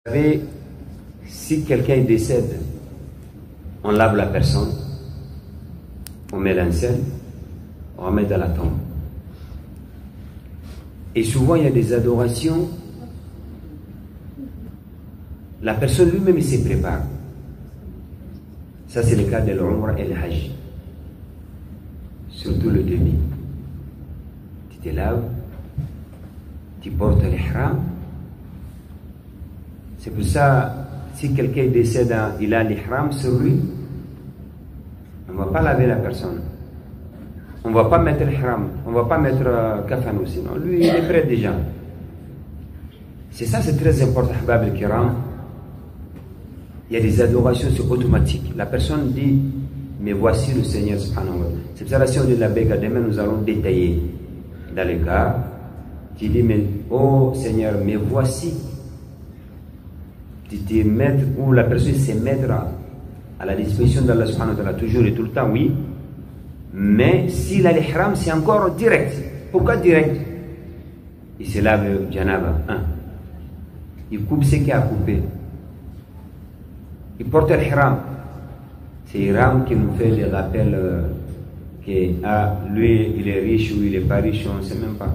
savez, si quelqu'un décède, on lave la personne, on met l'incel, on remet dans la tombe. Et souvent, il y a des adorations. La personne lui-même, il se prépare. Ça, c'est le cas de l'Umrah et le Hajj. Surtout le début. Tu te laves, tu portes l'ihram. C'est pour ça, si quelqu'un décède, il a l'ihram sur lui, on ne va pas laver la personne. On ne va pas mettre l'ihram, on ne va pas mettre kafan aussi. Non, lui, il est prêt déjà. C'est ça, c'est très important, Ahbab al-Kiram. Il y a des adorations, c'est automatique. La personne dit, mais voici le Seigneur subhanahu wa ta'ala. C'est pour ça, si on dit la Béga, demain nous allons détailler dans les cas. Tu dis, mais oh Seigneur, mais voici. Tu te mettre, ou la personne se mettra à la disposition d'Allah subhanahu wa ta'ala, toujours et tout le temps, oui. Mais s'il a l'ihram, c'est encore direct. Pourquoi direct? Il se lave le janaba. Il coupe ce qu'il a coupé. Il porte l'ihram. C'est l'ihram qui nous fait le rappel que lui, il est riche ou il n'est pas riche, on ne sait même pas.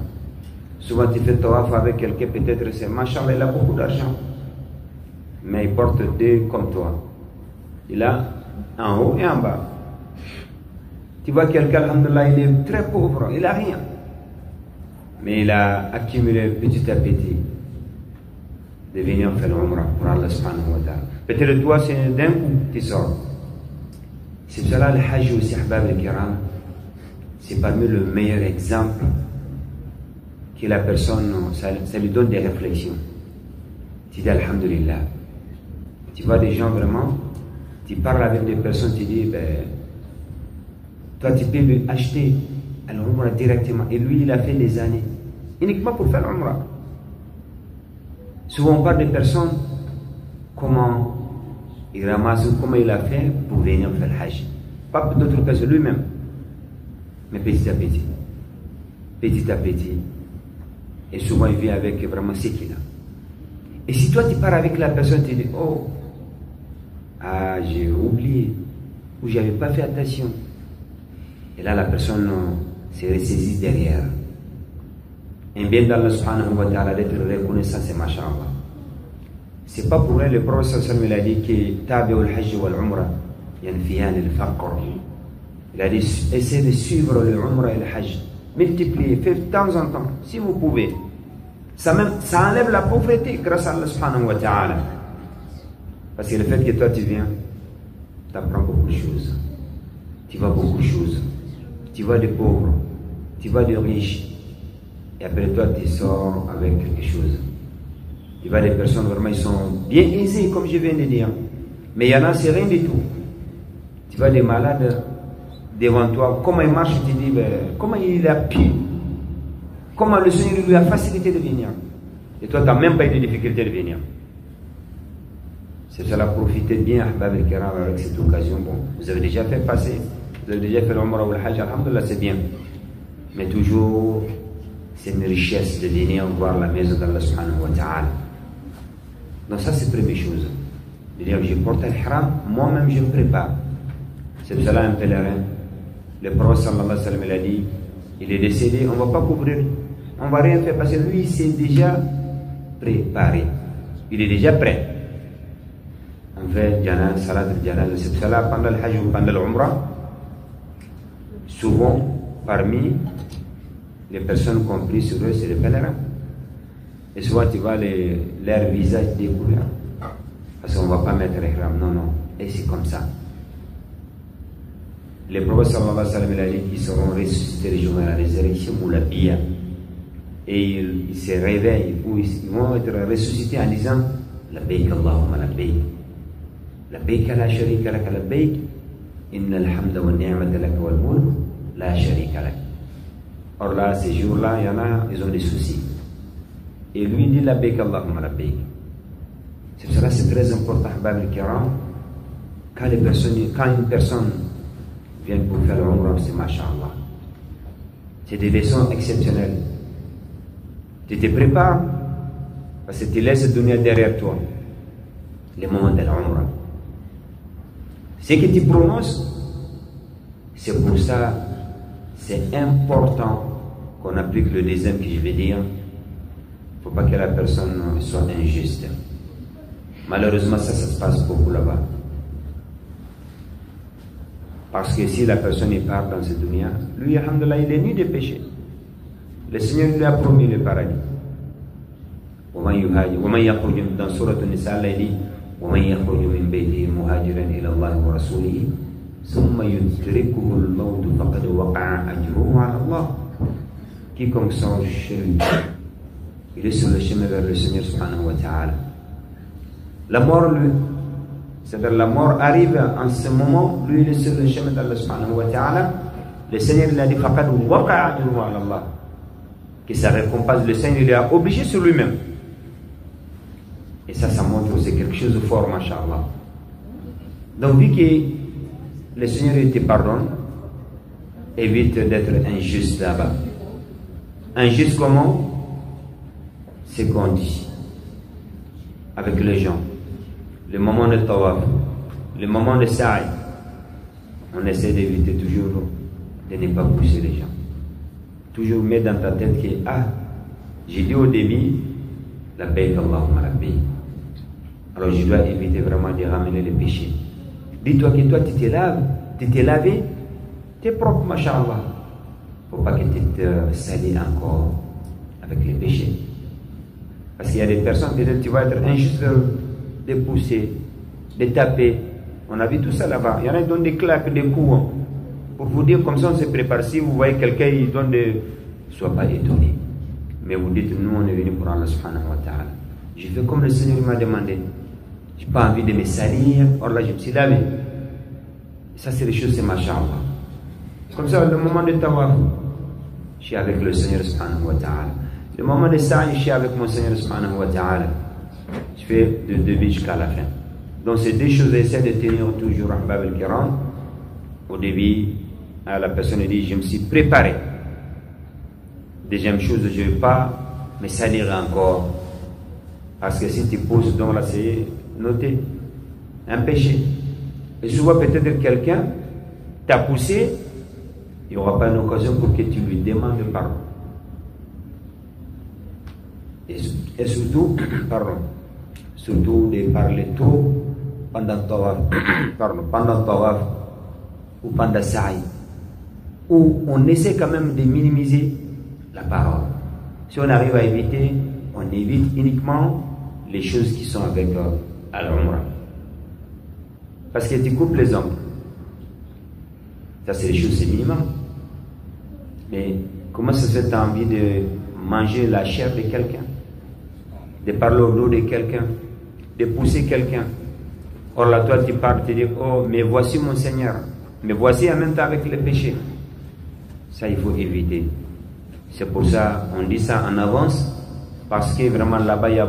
Souvent, tu fais tawaf avec quelqu'un, peut-être c'est machallah, il a beaucoup d'argent. Mais il porte deux comme toi. Il a en haut et en bas. Tu vois quelqu'un, alhamdoulilah, il est très pauvre, il n'a rien. Mais il a accumulé petit à petit de venir faire l'Umrah pour Allah subhanahu wa ta'ala. Peut-être toi, c'est d'un coup, tu sors. C'est pour cela le Hajj aussi, Ahbab al-Kiram, c'est parmi le meilleur exemple que la personne, ça lui donne des réflexions. Tu dis alhamdulillah. Tu vois des gens vraiment, tu parles avec des personnes, tu dis, ben, toi tu peux lui acheter l'Umrah directement. Et lui, il a fait des années, uniquement pour faire l'Umrah. Souvent on parle de personnes, comment il ramasse, comment il a fait pour venir faire le Hajj. Pas pour d'autres personnes, lui-même. Mais petit à petit. Petit à petit. Et souvent il vient avec vraiment ce qu'il a. Et si toi tu pars avec la personne, tu dis, oh, j'ai oublié, ou j'avais pas fait attention. Et là la personne s'est ressaisie derrière. Un bien d'Allah subhanahu wa ta'ala d'être reconnaissant, c'est masha'Allah. C'est pas pour rien le prophète sallallahu alayhi wa sallam, il a dit que tabi'u al-hajj wal-umrah yanfiyan al-faqr. Il a dit, essayez de suivre le umrah et le hajj. Multipliez, faites de temps en temps, si vous pouvez. Ça enlève la pauvreté grâce à Allah subhanahu wa ta'ala. Parce que le fait que toi tu viens, tu apprends beaucoup de choses. Tu vois beaucoup de choses. Tu vois des pauvres, tu vois des riches. Et après toi, tu sors avec quelque chose. Tu vois des personnes vraiment, ils sont bien aisées, comme je viens de dire. Mais il y en a, c'est rien du tout. Tu vois des malades devant toi, comment ils marchent, tu te dis, ben, comment il a pu, comment le Seigneur lui a facilité de venir. Et toi, tu n'as même pas eu de difficulté de venir. C'est cela, profitez bien, Ahbab al-Kiram, avec cette occasion. Bon, vous avez déjà fait passer, vous avez déjà fait l'Umrah ou le Hajj, alhamdoulilah, c'est bien. Mais toujours, c'est une richesse de venir voir la maison d'Allah subhanahu wa ta'ala. Donc ça, c'est la première chose. De dire, je porte l'ihram, moi-même je me prépare. C'est pour cela un pèlerin. Le prophète sallallahu alayhi wa sallam, il a dit, il est décédé, on ne va pas couvrir, on ne va rien faire parce que lui, il s'est déjà préparé. Il est déjà prêt. On fait salat al-janaz. C'est pour cela, pendant le hajj ou pendant l'umrah, souvent, parmi les personnes comprises sur eux, c'est les pèlerins. Et souvent, tu vois leur visage découvert. Parce qu'on ne va pas mettre l'ihram. Non, non. Et c'est comme ça. Le prophète sallallahu alayhi wa sallam, il a dit qu'ils seront ressuscités le jour de la résurrection ou la biya. Et ils se réveillent, ou ils vont être ressuscités en disant Labbaik Allahumma labbaik. Labbaik la sharika lak labbaik. Inna alhamda wa ni'mata lak wal mulk la sharika lak. Or là, ces jours-là, il y en a, ils ont des soucis. Et lui dit Labbaik Allahumma labbaik. C'est pour cela que c'est très important, Ahbab al-Kiram, quand une personne vient pour faire l'Umrah, c'est masha'Allah. C'est des leçons exceptionnelles. Tu te prépares, parce que tu laisses le dunya derrière toi. le moment de l'Umrah. Ce que tu prononces, c'est pour ça, c'est important qu'on applique le deuxième que je vais dire. Il ne faut pas que la personne soit injuste. Malheureusement, ça se passe beaucoup là-bas. Parce que si la personne y part dans cette dunya, lui, alhamdoulilah, il est nu de péché. Le Seigneur lui a promis le paradis. ومن يخرج dans سورة النساء Allah dit ومن يخرج من بيته مهاجرا إلى الله ورسوله ثم يدركه الموت فقد وقع أجره على الله. Quiconque songe chez lui, il est sur le chemin vers le Seigneur subhanahu wa ta'ala. La mort, lui, c'est-à-dire la mort arrive en ce moment, lui il est sur le chemin d'Allah subhanahu wa ta'ala. Le Seigneur il a dit فقد وقع أجره على الله, que sa récompense, le Seigneur il est obligé sur lui-même. Et ça montre que c'est quelque chose de fort, masha'Allah. Donc, vu que le Seigneur te pardonne, évite d'être injuste là-bas. Injuste comment? C'est qu'on dit avec les gens. Le moment de tawaf, le moment de sa'i, on essaie d'éviter toujours de ne pas pousser les gens. Toujours mettre dans ta tête que, j'ai dit au début, la paix Allahumma rabbi. Alors je dois éviter vraiment de ramener les péchés. Dis-toi que toi tu t'es lavé, tu es propre, masha'Allah. Il ne faut pas que tu te salis encore avec les péchés. Parce qu'il y a des personnes, peut-être tu vas être injuste de pousser, de taper. On a vu tout ça là-bas. Il y en a qui donnent des claques, des coups. Pour vous dire comme ça on se prépare. Si vous voyez quelqu'un, il donne des... Sois pas étonné. Mais vous dites, nous on est venus pour Allah subhanahu wa ta'ala. Je fais comme le Seigneur m'a demandé. Je n'ai pas envie de me salir. Or là je me suis lavé. Ça c'est les choses, c'est masha'Allah. Comme ça, le moment de tawaf, je suis avec le Seigneur subhanahu wa ta'ala. Le moment de sa'i, je suis avec mon Seigneur subhanahu wa ta'ala. Je fais de début jusqu'à la fin. Donc ces deux choses, j'essaie de tenir toujours ahbab al-kiram. Au début, la personne dit, je me suis préparé. Deuxième chose, je ne vais pas me salir encore. Parce que si tu pousses, donc là c'est noté. Un péché. Et souvent peut-être quelqu'un t'a poussé, il n'y aura pas une occasion pour que tu lui demandes pardon. Et surtout, pardon, surtout de parler trop pendant tawaf, ou pendant sa'i, où on essaie quand même de minimiser la parole. Si on arrive à éviter, on évite uniquement les choses qui sont avec al-Umrah. Parce que tu coupes les ongles. Ça c'est les choses, c'est minimum. Mais comment ça se fait, tu as envie de manger la chair de quelqu'un, de parler au dos de quelqu'un, de pousser quelqu'un? Or là toi tu parles, tu dis, oh mais voici mon Seigneur, mais voici en même temps avec les péchés. Ça il faut éviter. C'est pour ça on dit ça en avance, parce que vraiment là-bas il y a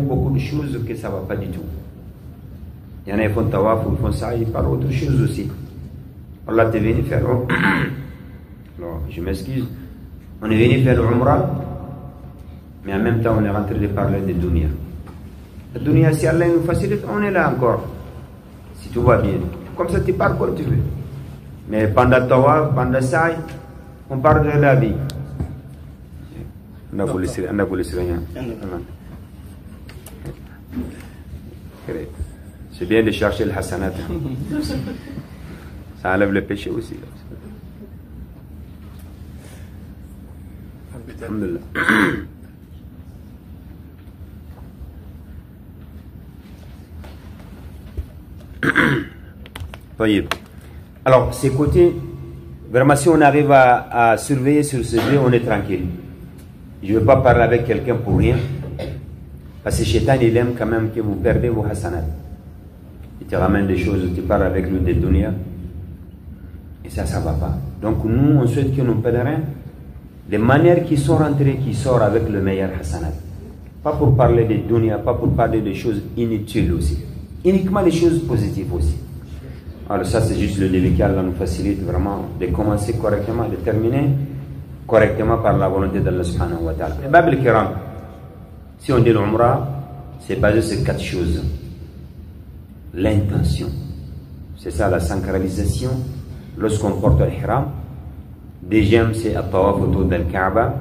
beaucoup de choses que ça ne va pas du tout. Il y en a qui font tawaf, ils font ça, ils parlent autre chose aussi. Allah t'est venu faire. Alors, je m'excuse. On est venu faire l'Umrah, mais en même temps on est rentré de parler de dunya. La dunya, si Allah nous facilite, on est là encore. Si tout va bien. Comme ça tu parles comme tu veux. Mais pendant tawaf, pendant sa'i, on parle de la vie. C'est bien de chercher le hasanat. Ça enlève le péché aussi. Alhamdulillah. Alors, ces côtés, vraiment, si on arrive à surveiller sur ce lieu, on est tranquille. Je ne veux pas parler avec quelqu'un pour rien. Parce que Shaitan, il aime quand même que vous perdez vos hasanats. Il te ramène des choses, tu parles avec lui des dunya. Et ça ne va pas. Donc nous, on souhaite que nos pèlerins, les manières qui sont rentrées, qui sortent avec le meilleur hasanat. Pas pour parler des dunya, pas pour parler des choses inutiles aussi. Uniquement les choses positives aussi. Alors ça, c'est juste le début qu'Allah nous facilite vraiment de commencer correctement, de terminer correctement par la volonté d'Allah subhanahu wa ta'ala. Et Bab al-Kiram, si on dit l'Umrah, c'est basé sur 4 choses. l'intention. C'est ça la sacralisation lorsqu'on porte l'ihram. Deuxième, c'est le tawaf autour de Kaaba,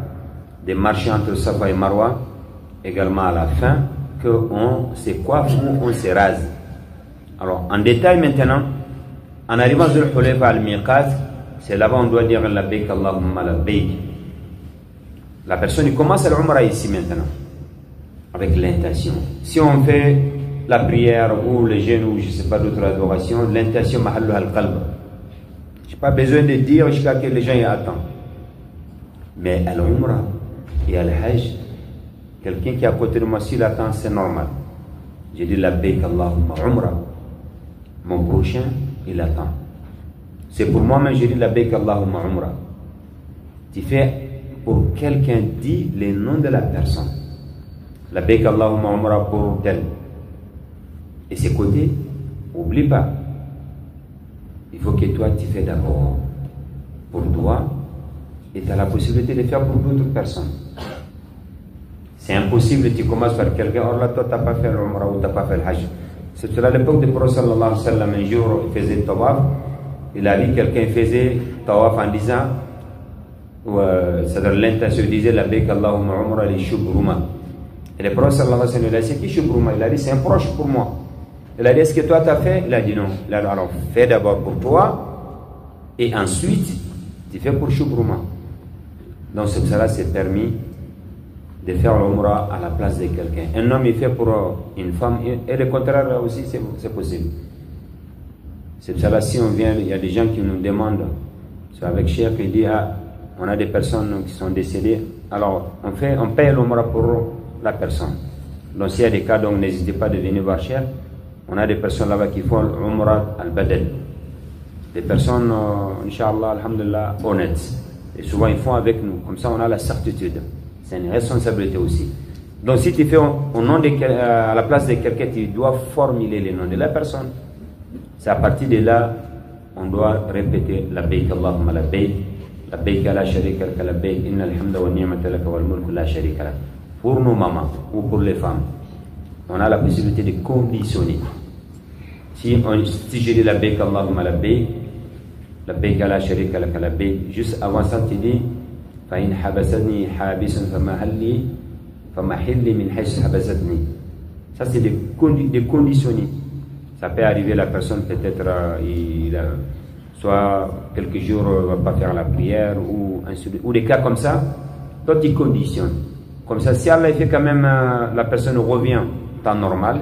des marches entre Safa et Marwa, également à la fin, qu'on se coiffe ou on se rase. Alors, en détail maintenant, en arrivant à Dhul Hulayfa al-Miqat, c'est là-bas on doit dire Labbaik Allahumma labbaik. La personne commence l'Umrah ici maintenant, avec l'intention. Si on fait la prière ou le jeûne ou je ne sais pas d'autres adorations, l'intention mahallu al-qalb. Je n'ai pas besoin de dire jusqu'à ce que les gens y attendent. Mais à l'Umrah et à l'Hajj, quelqu'un qui est à côté de moi, s'il attend, c'est normal. J'ai dit Labbaik Allahumma Umrah. Mon prochain, il attend. C'est pour moi-même, j'ai dit Labbaik Allahumma Umrah. Tu fais pour quelqu'un dit les noms de la personne. Labbaik Allahumma Umrah pour tel. Et ses côtés, oublie pas. Il faut que toi, tu fais d'abord pour toi et tu as la possibilité de faire pour d'autres personnes. C'est impossible, tu commences par quelqu'un, or là, toi, tu n'as pas fait l'Umrah ou tu n'as pas fait le Hajj. C'est à l'époque du Prophète sallallahu alayhi wa sallam, un jour, il faisait tawaf. Il a dit quelqu'un faisait tawaf en disant, c'est-à-dire l'intention, il disait Labbaik Allahumma Umrah li Shubruma. Et le Prophète sallallahu alayhi wa sallam, il a dit, c'est qui Shubruma? Il a dit, c'est un proche pour moi. Il a dit, est-ce que toi tu as fait? Il a dit non. Il a dit, alors fais d'abord pour toi et ensuite tu fais pour Shubruma. Donc c'est pour cela c'est permis de faire l'Umrah à la place de quelqu'un. Un homme il fait pour une femme et le contraire aussi c'est possible. C'est pour cela si on vient, il y a des gens qui nous demandent, c'est avec Cheikh qui dit ah, on a des personnes qui sont décédées, alors on paye l'Umrah pour la personne. Donc s'il y a des cas, donc n'hésitez pas de venir voir Cheikh. On a des personnes là-bas qui font l'Umrah al-Badal. Des personnes, Inch'Allah, alhamdulillah, honnêtes. Et souvent ils font avec nous. Comme ça on a la certitude. C'est une responsabilité aussi. Donc si tu fais au nom de, à la place de quelqu'un, tu dois formuler le nom de la personne. C'est à partir de là, on doit répéter Labbaik Allahumma labbaik. Labbaik la sharika lak labbaik. Inna alhamda wa ni'mata lak wal mulku la sharika lak. Pour nos mamans ou pour les femmes, on a la possibilité de conditionner. Si je dis Labbaik Allahumma labbaik, Labbaik la sharika lak labbaik, juste avant ça tu dis فإن حبستني حابس فمحلي من حيث حبستني. Ça c'est des conditionnés. Ça peut arriver la personne peut-être soit quelques jours ne va pas faire la prière ou des cas comme ça. Toi tu conditionnes. Comme ça si Allah fait quand même la personne revient temps normal,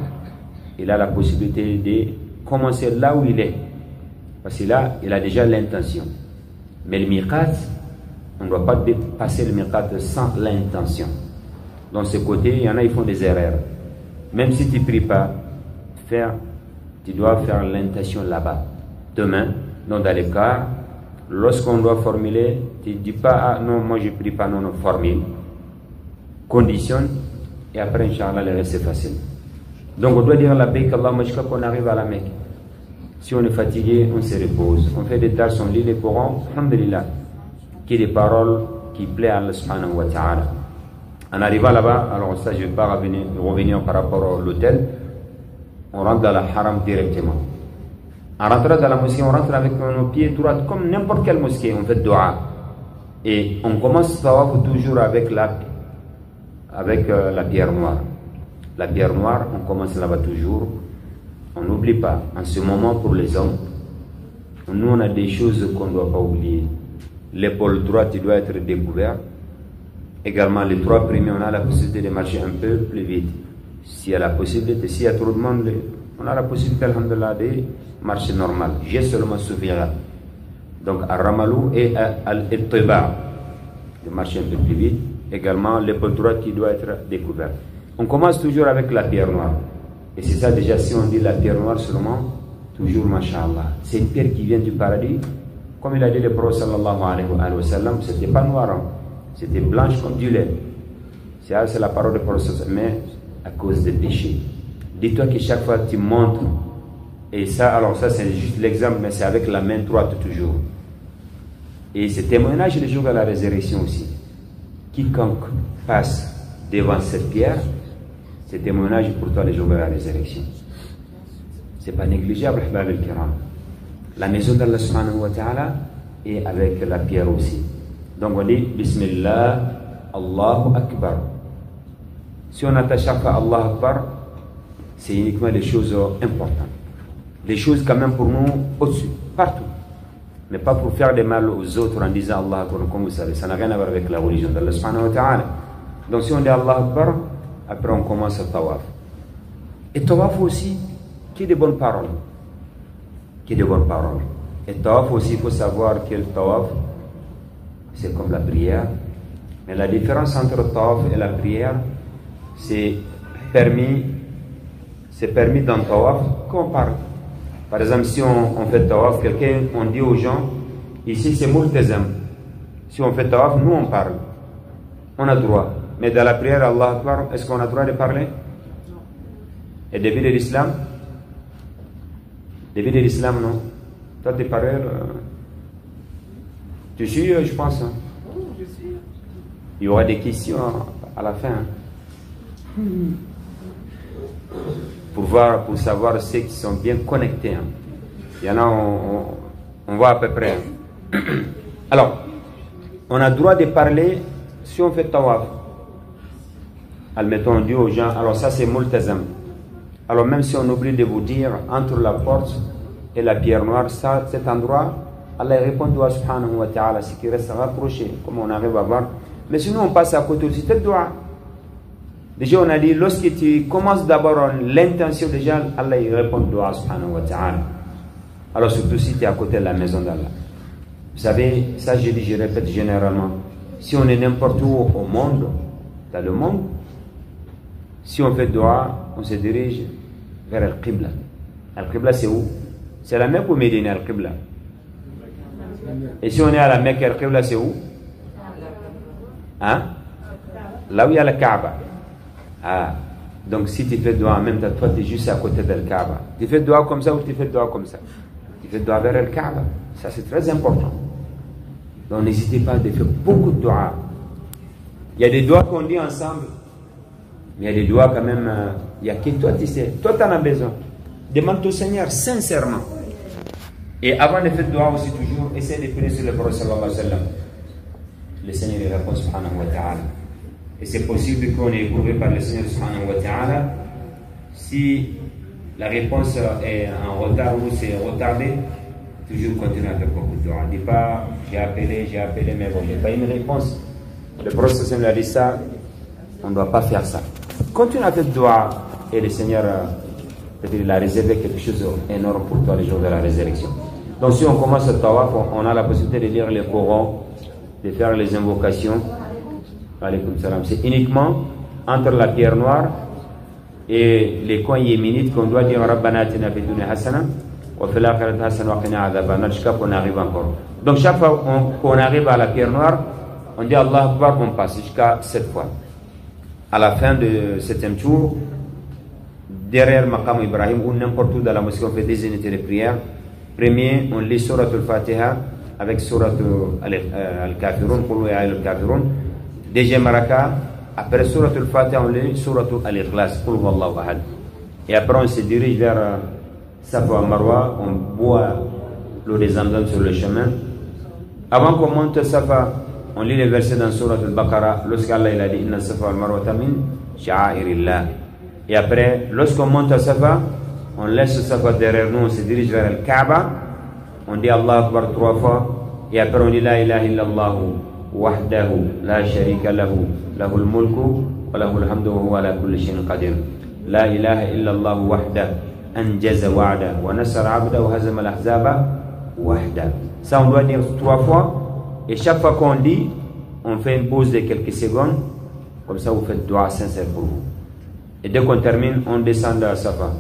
il a la possibilité de commencer là où il est. Parce que là, il a déjà l'intention. Mais le miqat, on ne doit pas passer le miqat sans l'intention. Dans ce côté, il y en a, ils font des erreurs. Même si tu ne pries pas, tu dois faire l'intention là-bas. Demain, dans le cas, lorsqu'on doit formuler, tu ne dis pas, ah non, moi je ne prie pas, non, non, formule. Conditionne, et après, Inch'Allah, le reste c'est facile. Donc on doit dire Labbaik Allahumma jusqu'à qu'on arrive à la Mecque. Si on est fatigué, on se repose. On fait des tâches, on lit les Corans, alhamdulillah, qui est des paroles qui plaisent à Allah subhanahu wa ta'ala. En arrivant là-bas, alors ça je ne vais pas revenir par rapport à l'hôtel, on rentre dans la haram directement. En rentrant dans la mosquée, on rentre avec nos pieds droits, comme n'importe quelle mosquée, on fait dua. Et on commence tawaf toujours avec la pierre noire. La pierre noire, on commence là-bas toujours. On n'oublie pas, en ce moment pour les hommes, nous on a des choses qu'on ne doit pas oublier. L'épaule droite doit être découverte. Également, les trois premiers, on a la possibilité de marcher un peu plus vite. S'il y a la possibilité, s'il y a trop de monde, on a la possibilité, alhamdulillah, de marcher normal. J'ai seulement suffira. Donc, à Ramalou et à Al-Tiba, de marcher un peu plus vite. Également, l'épaule droite qui doit être découverte. On commence toujours avec la pierre noire. Et c'est ça déjà, si on dit la pierre noire seulement, toujours, masha'Allah. C'est une pierre qui vient du paradis. Comme il a dit le prophète sallallahu alayhi wa sallam, c'était pas noir, hein. C'était blanche comme du lait. C'est la parole du prophète, mais à cause des péchés. Dis-toi que chaque fois tu montres, et ça, alors ça c'est juste l'exemple, mais c'est avec la main droite toujours. Et ce témoignage le jour de la résurrection aussi. Quiconque passe devant cette pierre, c'est témoignage pour toi le jour de la résurrection. C'est pas négligeable, ahbab al-kiram. La maison d'Allah subhanahu wa ta'ala et avec la pierre aussi. Donc on dit Bismillah, Allahu Akbar. Si on attache à Allah Akbar, c'est uniquement les choses importantes. Les choses quand même pour nous au-dessus, partout. Mais pas pour faire des mal aux autres en disant Allah Akbar, comme vous savez. Ça n'a rien à voir avec la religion d'Allah subhanahu wa ta'ala. Donc si on dit Allah Akbar, après on commence à tawaf. Et tawaf aussi, qui est de bonnes paroles. Qui est de bonnes paroles. Et tawaf aussi, il faut savoir que le tawaf, c'est comme la prière. Mais la différence entre le tawaf et la prière, c'est permis dans le tawaf qu'on parle. Par exemple, si on fait tawaf, on dit aux gens, ici c'est multazam. Si on fait tawaf, nous on parle. On a droit. Mais dans la prière, Allah Akbar, est-ce qu'on a droit de parler? Et depuis de l'islam? Depuis de l'islam, non? Toi, tes paroles, tu suis, je pense. Hein? Il y aura des questions à la fin. Hein? Pour savoir ceux qui sont bien connectés. Hein? Il y en a, on voit à peu près. Hein? Alors, on a droit de parler si on fait tawaf. Admettons, on dit aux gens, alors ça c'est multazam. Alors même si on oublie de vous dire, entre la porte et la pierre noire, ça, cet endroit, Allah répond à subhanahu wa ta'ala, ce qui reste rapproché, comme on arrive à voir. Mais sinon on passe à côté aussi, c'est doigt. Déjà on a dit, lorsque tu commences d'abord l'intention, déjà Allah il répond doigt subhanahu wa ta'ala. Alors surtout si tu es à côté de la maison d'Allah. Vous savez, ça je répète généralement, si on est n'importe où au monde, dans le monde, si on fait doigt, on se dirige vers Al-Qibla. Al-Qibla c'est où? C'est la Mecque ou Médine, Al-Qibla? Et si on est à la Mecque, Al-Qibla c'est où? Hein? Là où il y a la Kaaba. Ah. Donc si tu fais doigt en même temps, toi tu es juste à côté de la Kaaba. Tu fais doigt comme ça ou tu fais doigt comme ça? Tu fais doigt vers la Kaaba. Ça c'est très important. Donc n'hésitez pas à faire beaucoup de doigts. Il y a des doigts qu'on dit ensemble. Mais il y a des doigts quand même, il y a que toi tu sais, toi tu en as besoin. Demande au Seigneur sincèrement. Et avant de faire doigt aussi toujours, essaie de prier sur le prophète sallallahu alayhi wa sallam. Le Seigneur il répond subhanahu wa ta'ala. Et c'est possible qu'on est éprouvé par le Seigneur subhanahu wa ta'ala. Si la réponse est en retard ou c'est retardé, toujours continuer à faire beaucoup de doigts. Dis pas j'ai appelé, mais bon, j'ai pas une réponse. Le prophète sallallahu alayhi wa sallam a dit ça, on ne doit pas faire ça. Continue à faire doigt et le Seigneur il a réservé quelque chose d'énorme pour toi les jours de la résurrection. Donc si on commence le tawaf, on a la possibilité de lire le Coran, de faire les invocations. C'est uniquement entre la pierre noire et les coins yéménites qu'on doit dire Rabbana atina fid dunya hasana wa fil akhirati hasana wa qina adhaban nar, jusqu'à qu'on arrive encore. Donc chaque fois qu'on arrive à la pierre noire, on dit Allah Akbar, on passe jusqu'à 7 fois. À la fin de 7e tour, derrière Maqam Ibrahim ou n'importe où dans la mosquée, on fait des unités de prière. Premier, on lit Surat al-Fatiha avec Surat al-Kafirun, Qul ya ayyuhal Kafirun. Deuxième raka, après Surat al-Fatiha, on lit Surat al-Ikhlas, Qul huwallahu ahad. Et après, on se dirige vers Safa Marwa, on boit l'eau des Zamzam sur le chemin. Avant qu'on monte Safa, on lit les versets dans Surat al-Baqarah, lorsqu'Allah il a dit Inna Safa al-Marwa min sha'airillah. Et après, lorsqu'on monte à Safa, on laisse Safa derrière nous, on se dirige vers le Kaaba, on dit Allah Akbar 3 fois, et après on dit La ilaha illallah wahdahu la sharika lahu lahul mulku wa lahul hamdu wa huwa ala kulli shay'in qadir. La ilaha illallah wahdahu anjaza wa'da wa nasara 'abda wa hazama al-ahzaba wahda. Ça on doit dire 3 fois, et chaque fois qu'on dit, on fait une pause de quelques secondes, comme ça vous faites dua sincère pour vous. Et dès qu'on termine, on descend à Safa.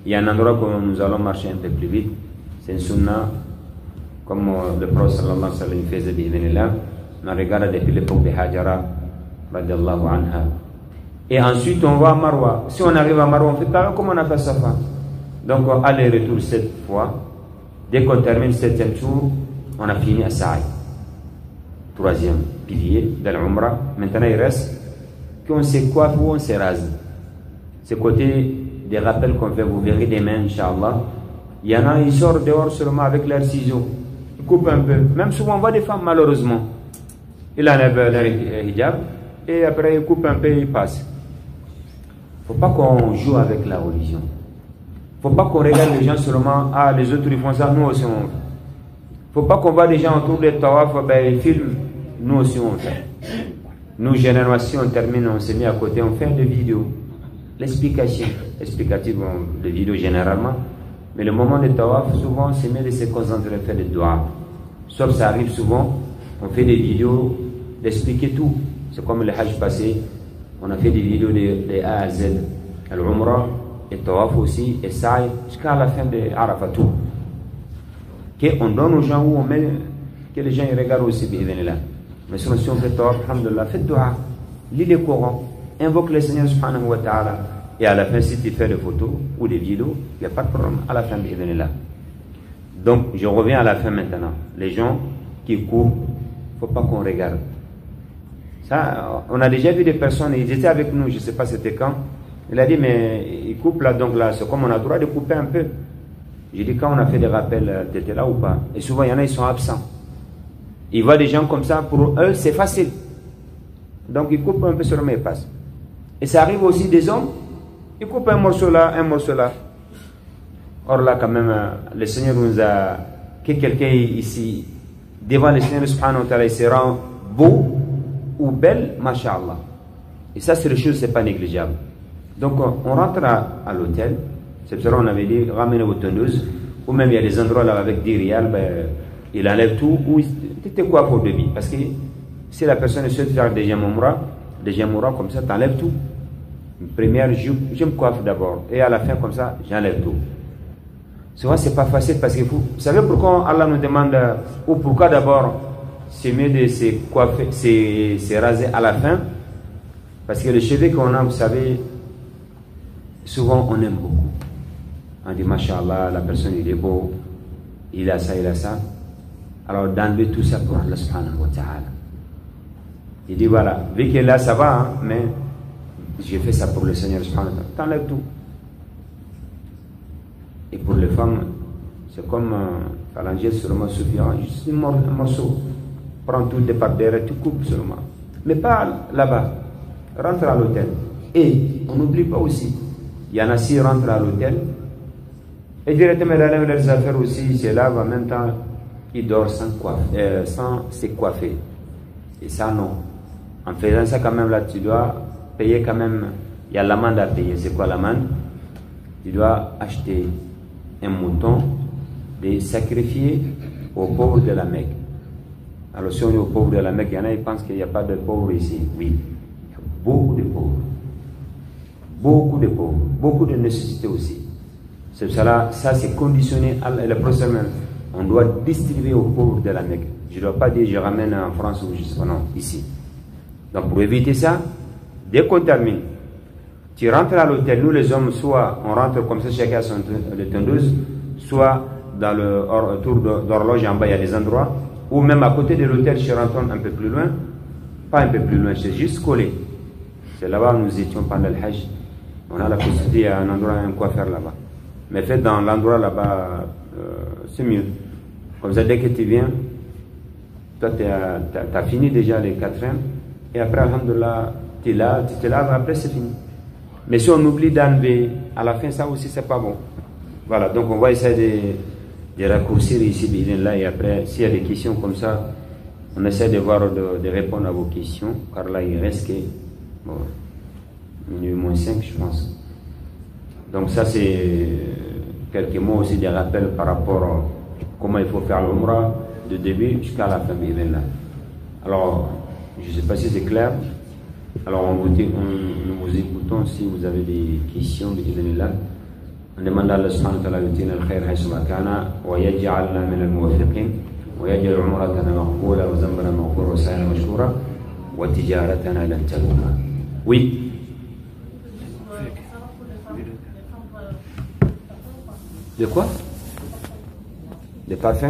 Il y a un endroit où nous allons marcher un peu plus vite. C'est une sunna, comme le prophète sallallahu alayhi wa sallam faisait bi'idhnillah. On regarde depuis l'époque de Hajara, radiallahu anha. Et ensuite, on va à Marwa. Si on arrive à Marwa, on fait pareil comme on a fait Safa. Donc, aller-retour 7 fois. Dès qu'on termine le 7e tour, on a fini à Sa'i. 3e pilier de l'Umrah. Maintenant, il reste qu'on se coiffe ou on se rase. C'est côté des rappels qu'on fait, vous verrez demain, Inch'Allah. Il y en a, ils sortent dehors seulement avec leurs ciseaux. Ils coupent un peu. Même souvent, on voit des femmes, malheureusement. Ils enlèvent leur hijab et après, ils coupent un peu et ils passent. Il ne faut pas qu'on joue avec la religion. Il ne faut pas qu'on regarde les gens seulement, ah, les autres ils font ça, nous aussi on fait. Il ne faut pas qu'on voit des gens autour des tawaf, ben, ils filment, nous aussi on fait. Nous, généralement, si on termine, on s'est mis à côté, on fait des vidéos. L'explication, explicative de vidéos généralement. Mais le moment de tawaf, souvent, on se met de se concentrer à faire des doigts. Sauf ça arrive souvent, on fait des vidéos d'expliquer tout. C'est comme le Hajj passé, on a fait des vidéos de A à Z. Al-Umrah, et tawaf aussi, et Sa'i, jusqu'à la fin de Arafat, tout. On donne aux gens où on met, que les gens ils regardent aussi, là. Mais si on fait tawaf, alhamdulillah, faites dua, lis les Corans, invoque le Seigneur subhanahu wa ta'ala. Et à la fin, si tu fais des photos ou des vidéos, il n'y a pas de problème. À la fin, là. Donc, je reviens à la fin maintenant. Les gens qui courent, il ne faut pas qu'on regarde. Ça, on a déjà vu des personnes, ils étaient avec nous, je ne sais pas c'était quand. Il a dit, mais ils coupent là, donc là, c'est comme on a le droit de couper un peu. J'ai dit, quand on a fait des rappels, tu étais là ou pas? Et souvent, il y en a, ils sont absents. Ils voient des gens comme ça, pour eux, c'est facile. Donc, ils coupent un peu sur le mais ils passent. Et ça arrive aussi des hommes, ils coupent un morceau là, un morceau là. Or là, quand même, le Seigneur nous a... Que quelqu'un ici, devant le Seigneur subhanahu wa ta'ala, il se rend beau ou belle, masha'Allah. Et ça, c'est les choses, c'est pas négligeable. Donc, on rentre à l'hôtel. C'est pour ça qu'on avait dit, ramenez vos tondeuses. Ou même, il y a des endroits là avec 10 rials, ben, il enlève tout. Ou c'était quoi pour débit? Parce que si la personne souhaite faire des jammoura comme ça, t'enlèves tout. Une première, je me coiffe d'abord. Et à la fin, comme ça, j'enlève tout. Souvent, c'est pas facile parce que vous savez pourquoi Allah nous demande, ou pourquoi d'abord, c'est mieux de se coiffer, se raser à la fin? Parce que les cheveux qu'on a, vous savez, souvent on aime beaucoup. On dit, Masha'Allah, la personne il est beau, il a ça, il a ça. Alors d'enlever tout ça pour Allah subhanahu wa ta'ala. Il dit, voilà, vu que là ça va, hein, mais j'ai fait ça pour le Seigneur subhanahu wa ta'ala. T'enlèves tout. Et pour les femmes, c'est comme phalangier seulement suffisant, juste un morceau. Prends tout de par derrière, tu coupes seulement. Mais pas là-bas. Rentre à l'hôtel. Et on n'oublie pas aussi, il y en a qui rentrent à l'hôtel et directement ils enlèvent leurs affaires aussi, ils se lavent en même temps, ils dorment sans se coiffer. Et ça non. En faisant ça quand même là, tu dois payer quand même, il y a l'amende à payer. C'est quoi l'amende? Tu dois acheter un mouton et sacrifier aux pauvres de la Mecque. Alors si on est aux pauvres de la Mecque, il y en a qui pensent qu'il n'y a pas de pauvres ici. Oui, il y a beaucoup de pauvres. Beaucoup de pauvres, beaucoup de nécessités aussi. C'est cela, ça c'est conditionné à le procès même. On doit distribuer aux pauvres de la Mecque. Je ne dois pas dire je ramène en France ou je sais pas, non, ici. Donc pour éviter ça, dès qu'on termine, tu rentres à l'hôtel, nous les hommes, soit on rentre comme ça, chacun a son tondeuse, soit dans le tour d'horloge en bas, il y a des endroits, ou même à côté de l'hôtel, je rentre un peu plus loin, pas un peu plus loin, c'est juste collé. C'est là-bas où nous étions pendant le Hajj. On a la possibilité, il y a un endroit, un coiffeur là-bas. Mais fait dans l'endroit là-bas, c'est mieux. Comme ça, dès que tu viens, toi, tu as fini déjà les 4 ans, et après, alhamdoulilah, tu es là, tu te laves, après c'est fini. Mais si on oublie d'enlever, à la fin, ça aussi, c'est pas bon. Voilà, donc on va essayer de raccourcir ici, là, et après, s'il y a des questions comme ça, on essaie de voir, de répondre à vos questions, car là, il reste que, bon, minuit moins 5, je pense. Donc ça, c'est quelques mots aussi, des rappels par rapport à comment il faut faire l'Umrah, de début jusqu'à la fin, là. Alors, je ne sais pas si c'est clair. Alors, nous vous écoutons si vous avez des questions, là. On demande à Allah subhanahu wa ta'ala yutina al-khair haythu ma kana wa yaj'alna min al-muwaffiqin wa yaj'al umratana maqbula wa dhanbana maghfura wa sa'yana mashkura wa tijaratana lan tabura. Oui. De quoi? Des parfums?